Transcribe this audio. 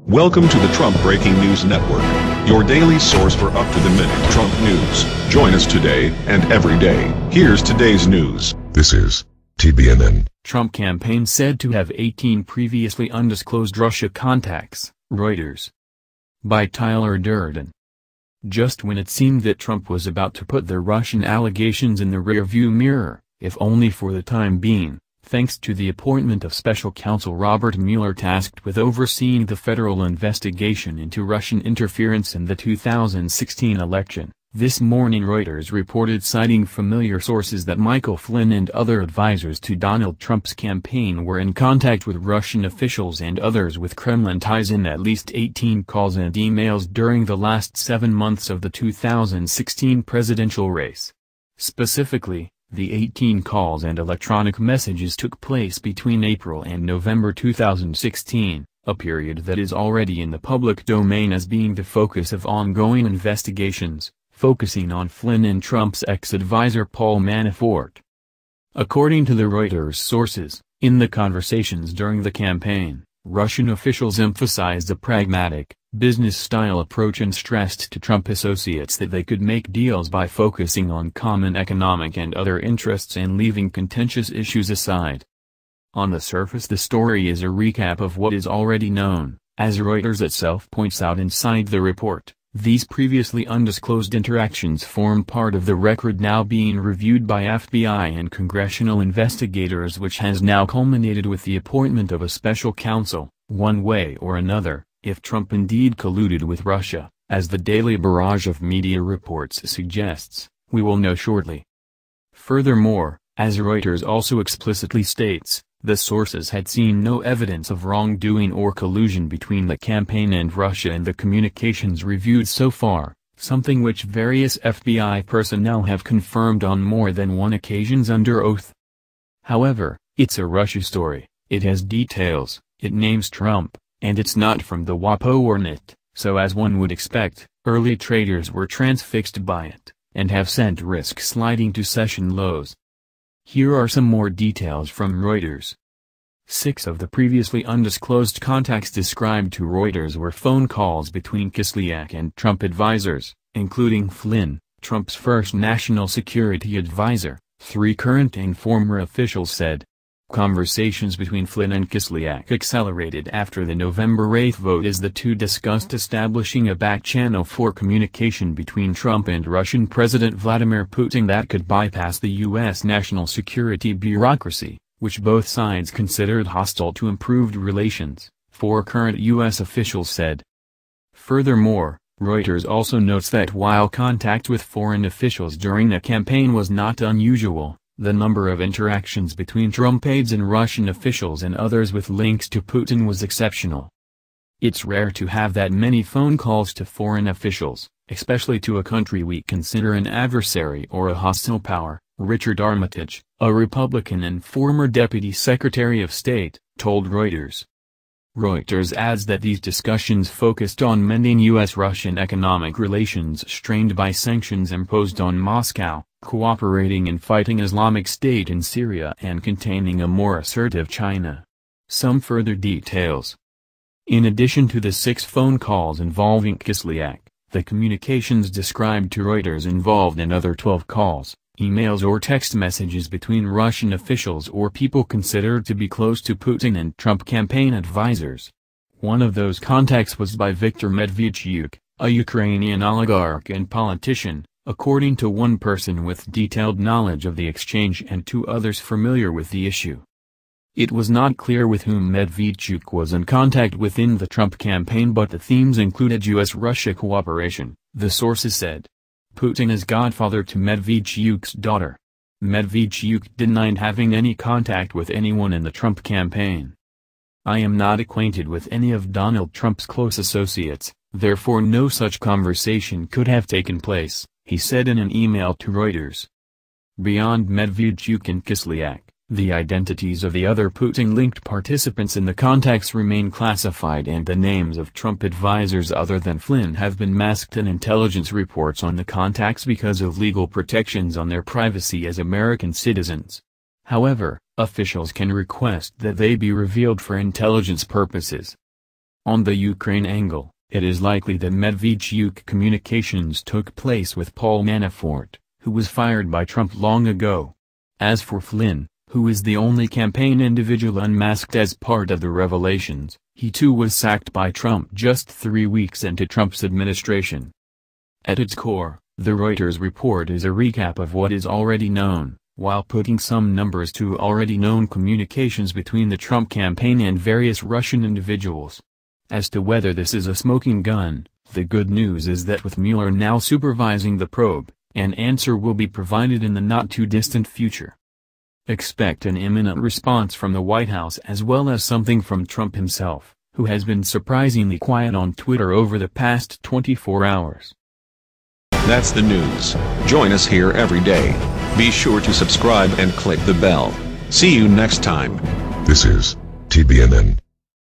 Welcome to the Trump Breaking News Network, your daily source for up-to-the-minute Trump news. Join us today and every day. Here's today's news. This is TBNN. Trump campaign said to have 18 previously undisclosed Russia contacts, Reuters. By Tyler Durden. Just when it seemed that Trump was about to put the Russian allegations in the rearview mirror, if only for the time being, thanks to the appointment of special counsel Robert Mueller tasked with overseeing the federal investigation into Russian interference in the 2016 election, this morning Reuters reported, citing familiar sources, that Michael Flynn and other advisors to Donald Trump's campaign were in contact with Russian officials and others with Kremlin ties in at least 18 calls and emails during the last 7 months of the 2016 presidential race. Specifically, the 18 calls and electronic messages took place between April and November 2016, a period that is already in the public domain as being the focus of ongoing investigations, focusing on Flynn and Trump's ex-advisor Paul Manafort. According to the Reuters sources, in the conversations during the campaign, Russian officials emphasized a pragmatic, business-style approach and stressed to Trump associates that they could make deals by focusing on common economic and other interests and leaving contentious issues aside. On the surface, the story is a recap of what is already known. As Reuters itself points out inside the report, these previously undisclosed interactions form part of the record now being reviewed by FBI and congressional investigators, which has now culminated with the appointment of a special counsel. One way or another, if Trump indeed colluded with Russia, as the daily barrage of media reports suggests, we will know shortly. Furthermore, as Reuters also explicitly states, the sources had seen no evidence of wrongdoing or collusion between the campaign and Russia in the communications reviewed so far, something which various FBI personnel have confirmed on more than one occasion under oath. However, it's a Russia story, it has details, it names Trump, and it's not from the WAPO or NIT, so as one would expect, early traders were transfixed by it, and have sent risk sliding to session lows. Here are some more details from Reuters. 6 of the previously undisclosed contacts described to Reuters were phone calls between Kislyak and Trump advisors, including Flynn, Trump's first national security advisor, 3 current and former officials said. Conversations between Flynn and Kislyak accelerated after the November 8 vote as the two discussed establishing a back channel for communication between Trump and Russian President Vladimir Putin that could bypass the U.S. national security bureaucracy, which both sides considered hostile to improved relations, 4 current U.S. officials said. Furthermore, Reuters also notes that while contact with foreign officials during the campaign was not unusual, the number of interactions between Trump aides and Russian officials and others with links to Putin was exceptional. It's rare to have that many phone calls to foreign officials, especially to a country we consider an adversary or a hostile power, Richard Armitage, a Republican and former Deputy Secretary of State, told Reuters. Reuters adds that these discussions focused on mending U.S.-Russian economic relations strained by sanctions imposed on Moscow, cooperating in fighting Islamic State in Syria and containing a more assertive China. Some further details. In addition to the 6 phone calls involving Kislyak, the communications described to Reuters involved another 12 calls, emails or text messages between Russian officials or people considered to be close to Putin and Trump campaign advisors. One of those contacts was by Viktor Medvedchuk, a Ukrainian oligarch and politician, according to one person with detailed knowledge of the exchange and 2 others familiar with the issue. It was not clear with whom Medvedchuk was in contact within the Trump campaign, but the themes included U.S.-Russia cooperation, the sources said. Putin is godfather to Medvedchuk's daughter. Medvedchuk denied having any contact with anyone in the Trump campaign. I am not acquainted with any of Donald Trump's close associates, therefore no such conversation could have taken place, he said in an email to Reuters. Beyond Medvedchuk and Kislyak, the identities of the other Putin-linked participants in the contacts remain classified, and the names of Trump advisors other than Flynn have been masked in intelligence reports on the contacts because of legal protections on their privacy as American citizens. However, officials can request that they be revealed for intelligence purposes. On the Ukraine angle, it is likely that Medvedchuk communications took place with Paul Manafort, who was fired by Trump long ago. As for Flynn, who is the only campaign individual unmasked as part of the revelations, he too was sacked by Trump just 3 weeks into Trump's administration. At its core, the Reuters report is a recap of what is already known, while putting some numbers to already known communications between the Trump campaign and various Russian individuals. As to whether this is a smoking gun, the good news is that with Mueller now supervising the probe, an answer will be provided in the not-too-distant future. Expect an imminent response from the White House as well as something from Trump himself, who has been surprisingly quiet on Twitter over the past 24 hours. That's the news. Join us here every day. Be sure to subscribe and click the bell. See you next time. This is TBNN.